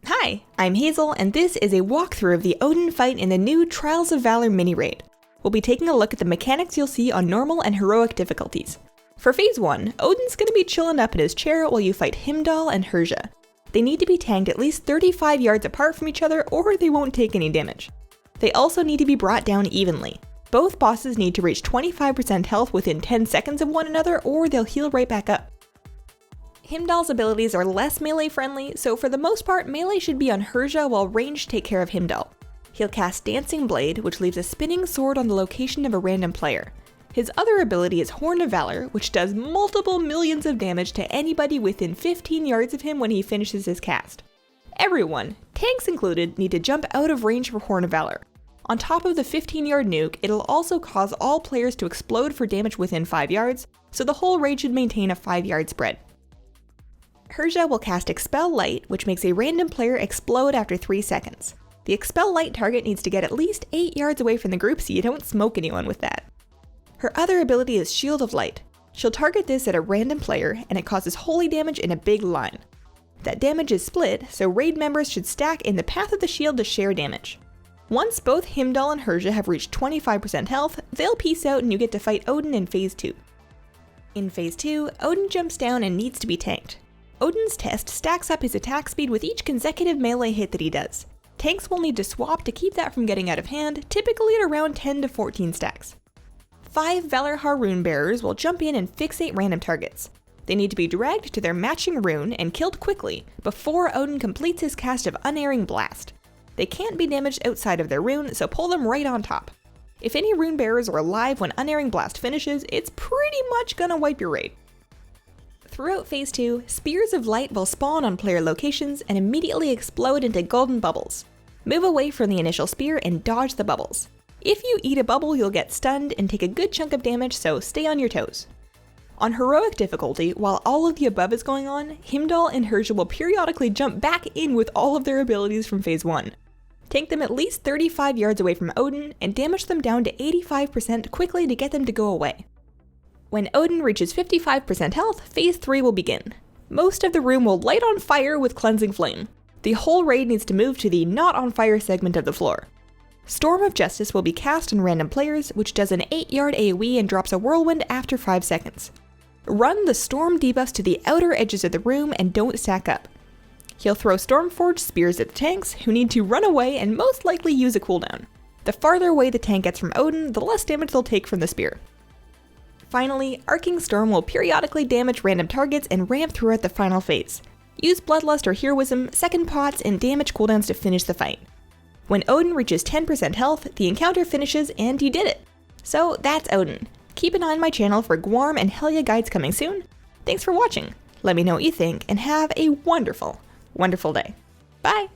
Hi, I'm Hazel, and this is a walkthrough of the Odyn fight in the new Trials of Valor mini-raid. We'll be taking a look at the mechanics you'll see on normal and heroic difficulties. For Phase 1, Odyn's gonna be chilling up in his chair while you fight Hymdall and Hyrja. They need to be tanked at least 35 yards apart from each other or they won't take any damage. They also need to be brought down evenly. Both bosses need to reach 25% health within 10 seconds of one another or they'll heal right back up. Hymdall's abilities are less melee friendly, so for the most part melee should be on Hyrja while ranged take care of Hymdall. He'll cast Dancing Blade, which leaves a spinning sword on the location of a random player. His other ability is Horn of Valor, which does multiple millions of damage to anybody within 15 yards of him when he finishes his cast. Everyone, tanks included, need to jump out of range for Horn of Valor. On top of the 15-yard nuke, it'll also cause all players to explode for damage within 5 yards, so the whole raid should maintain a 5-yard spread. Hyrja will cast Expel Light, which makes a random player explode after 3 seconds. The Expel Light target needs to get at least 8 yards away from the group so you don't smoke anyone with that. Her other ability is Shield of Light. She'll target this at a random player, and it causes holy damage in a big line. That damage is split, so raid members should stack in the path of the shield to share damage. Once both Hymdall and Hyrja have reached 25% health, they'll peace out and you get to fight Odyn in Phase 2. In Phase 2, Odyn jumps down and needs to be tanked. Odyn's test stacks up his attack speed with each consecutive melee hit that he does. Tanks will need to swap to keep that from getting out of hand, typically at around 10 to 14 stacks. 5 Valarjar Runebearers will jump in and fixate random targets. They need to be dragged to their matching rune and killed quickly before Odyn completes his cast of Unerring Blast. They can't be damaged outside of their rune, so pull them right on top. If any Runebearers are alive when Unerring Blast finishes, it's pretty much gonna wipe your raid. Throughout Phase 2, Spears of Light will spawn on player locations and immediately explode into golden bubbles. Move away from the initial spear and dodge the bubbles. If you eat a bubble, you'll get stunned and take a good chunk of damage, so stay on your toes. On heroic difficulty, while all of the above is going on, Hymdall and Hyrja will periodically jump back in with all of their abilities from Phase 1. Tank them at least 35 yards away from Odyn and damage them down to 85% quickly to get them to go away. When Odyn reaches 55% health, Phase 3 will begin. Most of the room will light on fire with Cleansing Flame. The whole raid needs to move to the not on fire segment of the floor. Storm of Justice will be cast on random players, which does an 8-yard AoE and drops a whirlwind after 5 seconds. Run the Storm debuffs to the outer edges of the room and don't stack up. He'll throw Stormforged spears at the tanks, who need to run away and most likely use a cooldown. The farther away the tank gets from Odyn, the less damage they'll take from the spear. Finally, Arcing Storm will periodically damage random targets and ramp throughout the final phase. Use Bloodlust or Heroism, second pots, and damage cooldowns to finish the fight. When Odyn reaches 10% health, the encounter finishes and you did it! So that's Odyn. Keep an eye on my channel for Gwarm and Hylja guides coming soon. Thanks for watching, let me know what you think, and have a wonderful, wonderful day. Bye!